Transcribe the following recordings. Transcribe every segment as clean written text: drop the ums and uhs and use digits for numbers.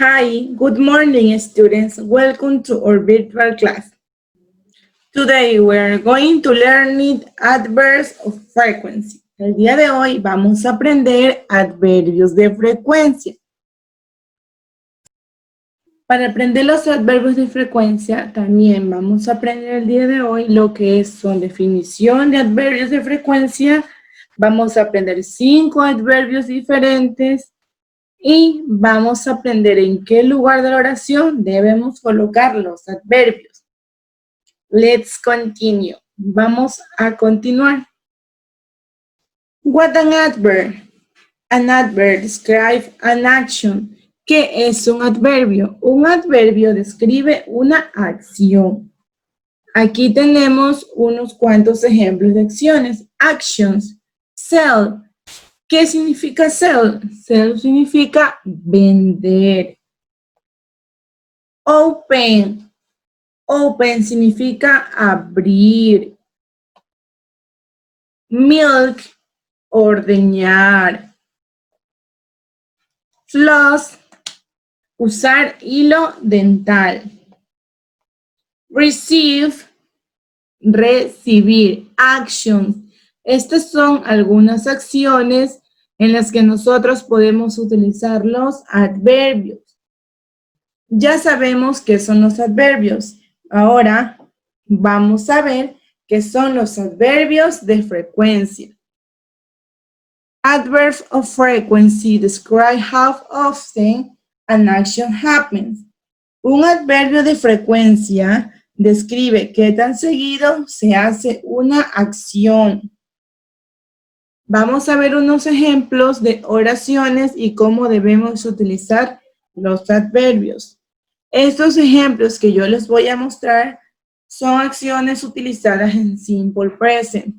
Hi, good morning, students. Welcome to our virtual class. Today we're going to learn adverbs of frequency. El día de hoy vamos a aprender adverbios de frecuencia. Para aprender los adverbios de frecuencia, también vamos a aprender el día de hoy lo que son definición de adverbios de frecuencia. Vamos a aprender 5 adverbios diferentes. Y vamos a aprender en qué lugar de la oración debemos colocar los adverbios. Let's continue. Vamos a continuar. What an adverb? An adverb describes an action. ¿Qué es un adverbio? Un adverbio describe una acción. Aquí tenemos unos cuantos ejemplos de acciones. Actions. Sell. ¿Qué significa sell? Sell significa vender. Open. Open significa abrir. Milk, ordeñar. Floss, usar hilo dental. Receive, recibir. Actions. Estas son algunas acciones en las que nosotros podemos utilizar los adverbios. Ya sabemos qué son los adverbios. Ahora vamos a ver qué son los adverbios de frecuencia. Adverbs of frequency describe how often an action happens. Un adverbio de frecuencia describe qué tan seguido se hace una acción. Vamos a ver unos ejemplos de oraciones y cómo debemos utilizar los adverbios. Estos ejemplos que yo les voy a mostrar son acciones utilizadas en simple present.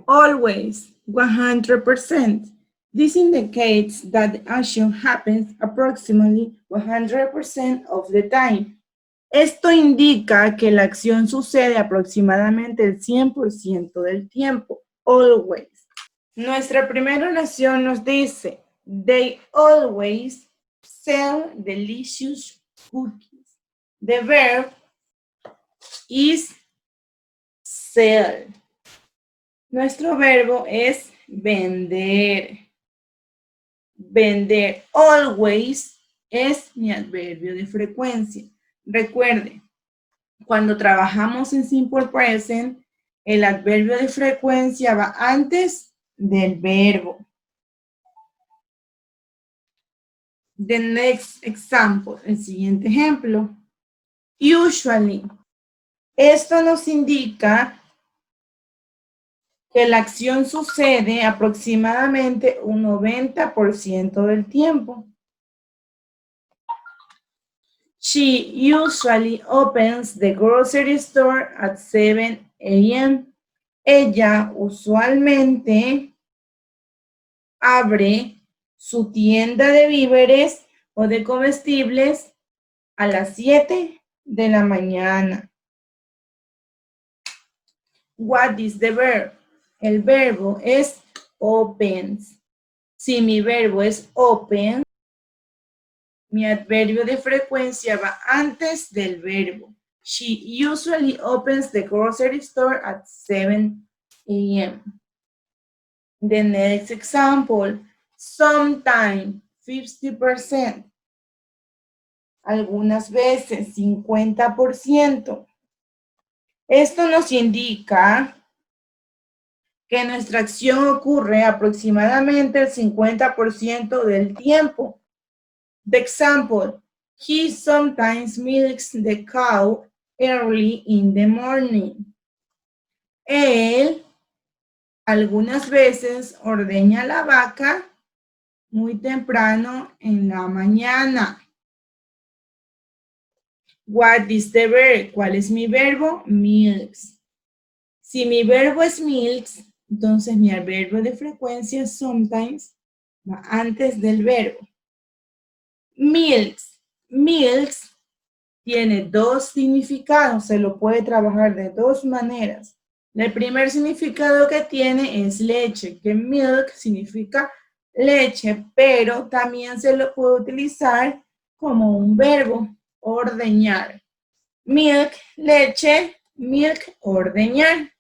Always, 100%. This indicates that the action happens approximately 100% of the time. Esto indica que la acción sucede aproximadamente el 100% del tiempo. Always. Nuestra primera oración nos dice, they always sell delicious cookies. The verb is sell. Nuestro verbo es vender. Vender. Always es mi adverbio de frecuencia. Recuerde, cuando trabajamos en simple present, el adverbio de frecuencia va antes del verbo. The next example, el siguiente ejemplo. Usually. Esto nos indica que la acción sucede aproximadamente un 90% del tiempo. She usually opens the grocery store at 7 a.m. Ella usualmente abre su tienda de víveres o de comestibles a las 7 de la mañana. What is the verb? El verbo es opens. Si mi verbo es open, mi adverbio de frecuencia va antes del verbo. She usually opens the grocery store at 7 a.m. The next example, sometimes 50%. Algunas veces 50%. Esto nos indica que nuestra acción ocurre aproximadamente el 50% del tiempo. The example, he sometimes milks the cow early in the morning. Él algunas veces ordeña la vaca muy temprano en la mañana. What is the verb? ¿Cuál es mi verbo? Milks. Si mi verbo es milks, entonces mi adverbio de frecuencia sometimes va antes del verbo. Milks. Milks tiene dos significados, se lo puede trabajar de dos maneras. El primer significado que tiene es leche, que milk significa leche, pero también se lo puede utilizar como un verbo, ordeñar. Milk, leche, milk, ordeñar.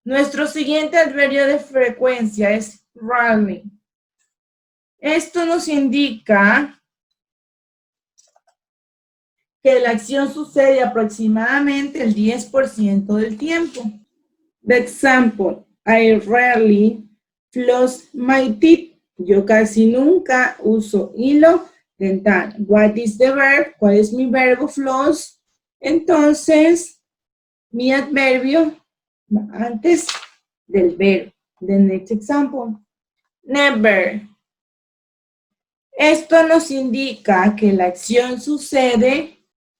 Nuestro siguiente adverbio de frecuencia es rarely. Esto nos indica que la acción sucede aproximadamente el 10% del tiempo. The example, I rarely floss my teeth. Yo casi nunca uso hilo dental. What is the verb? ¿Cuál es mi verbo? Floss. Entonces, mi adverbio va antes del verbo. The next example. Never. Esto nos indica que la acción sucede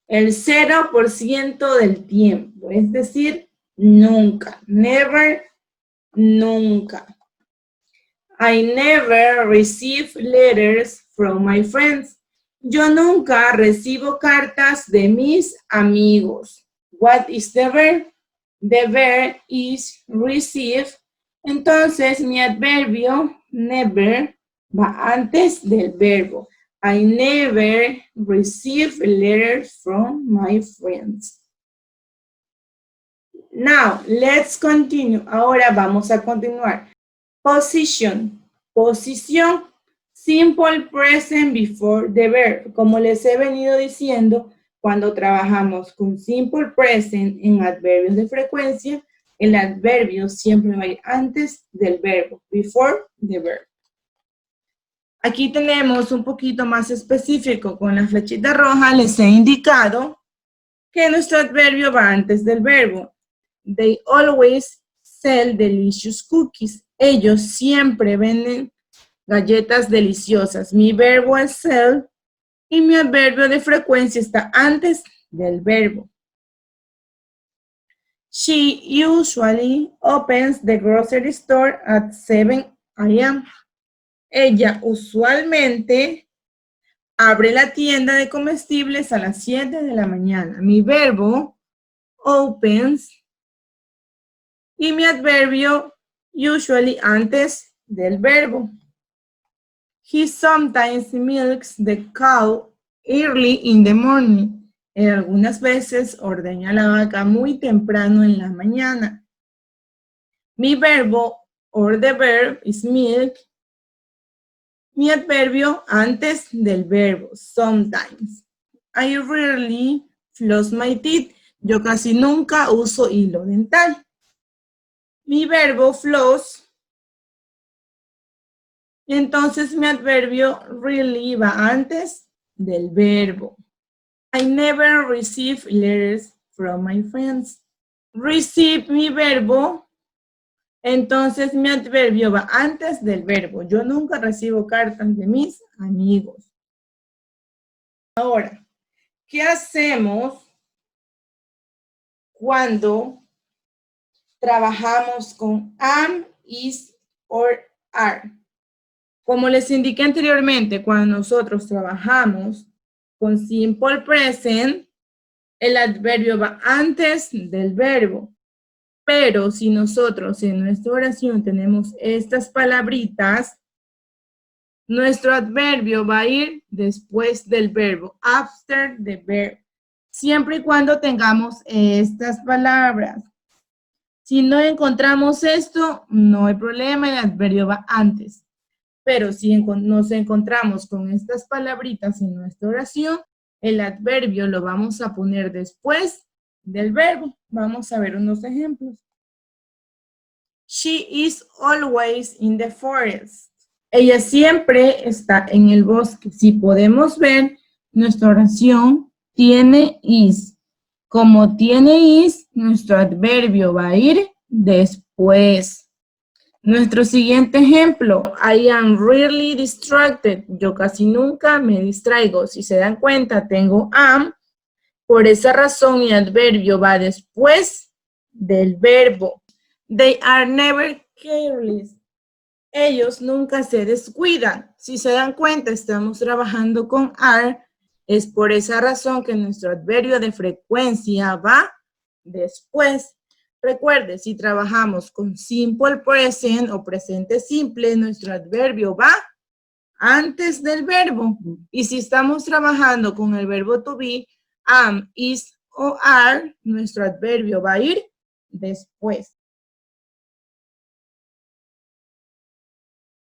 el 0% del tiempo, es decir, nunca. Never, nunca. I never receive letters from my friends. Yo nunca recibo cartas de mis amigos. What is the verb? The verb is receive. Entonces, mi adverbio, never, va antes del verbo. I never receive letters from my friends. Now, let's continue. Ahora vamos a continuar. Position, posición, simple present before the verb. Como les he venido diciendo, cuando trabajamos con simple present en adverbios de frecuencia, el adverbio siempre va a ir antes del verbo, before the verb. Aquí tenemos un poquito más específico con la flechita roja, les he indicado que nuestro adverbio va antes del verbo. They always sell delicious cookies. Ellos siempre venden galletas deliciosas. Mi verbo es sell y mi adverbio de frecuencia está antes del verbo. She usually opens the grocery store at 7 a.m. Ella usualmente abre la tienda de comestibles a las 7 de la mañana. Mi verbo, opens, y mi adverbio, usually, antes del verbo. He sometimes milks the cow early in the morning. Algunas veces ordeña la vaca muy temprano en la mañana. Mi verbo, or the verb, is milk. Mi adverbio antes del verbo, sometimes. I rarely floss my teeth. Yo casi nunca uso hilo dental. Mi verbo, floss. Entonces mi adverbio really va antes del verbo. I never receive letters from my friends. Receive mi verbo. Entonces mi adverbio va antes del verbo. Yo nunca recibo cartas de mis amigos. Ahora, ¿qué hacemos cuando trabajamos con am, is, or, are? Como les indiqué anteriormente, cuando nosotros trabajamos con simple present, el adverbio va antes del verbo. Pero si nosotros en nuestra oración tenemos estas palabritas, nuestro adverbio va a ir después del verbo, after the verb. Siempre y cuando tengamos estas palabras. Si no encontramos esto, no hay problema, el adverbio va antes. Pero si nos encontramos con estas palabritas en nuestra oración, el adverbio lo vamos a poner después del verbo. Vamos a ver unos ejemplos. She is always in the forest. Ella siempre está en el bosque. Si podemos ver, nuestra oración tiene is. Como tiene is, nuestro adverbio va a ir después. Nuestro siguiente ejemplo, I am really distracted. Yo casi nunca me distraigo. Si se dan cuenta, tengo am. Por esa razón, mi adverbio va después del verbo. They are never careless. Ellos nunca se descuidan. Si se dan cuenta, estamos trabajando con are. Es por esa razón que nuestro adverbio de frecuencia va después. Recuerde, si trabajamos con simple present o presente simple, nuestro adverbio va antes del verbo. Y si estamos trabajando con el verbo to be, am, is o are, nuestro adverbio va a ir después.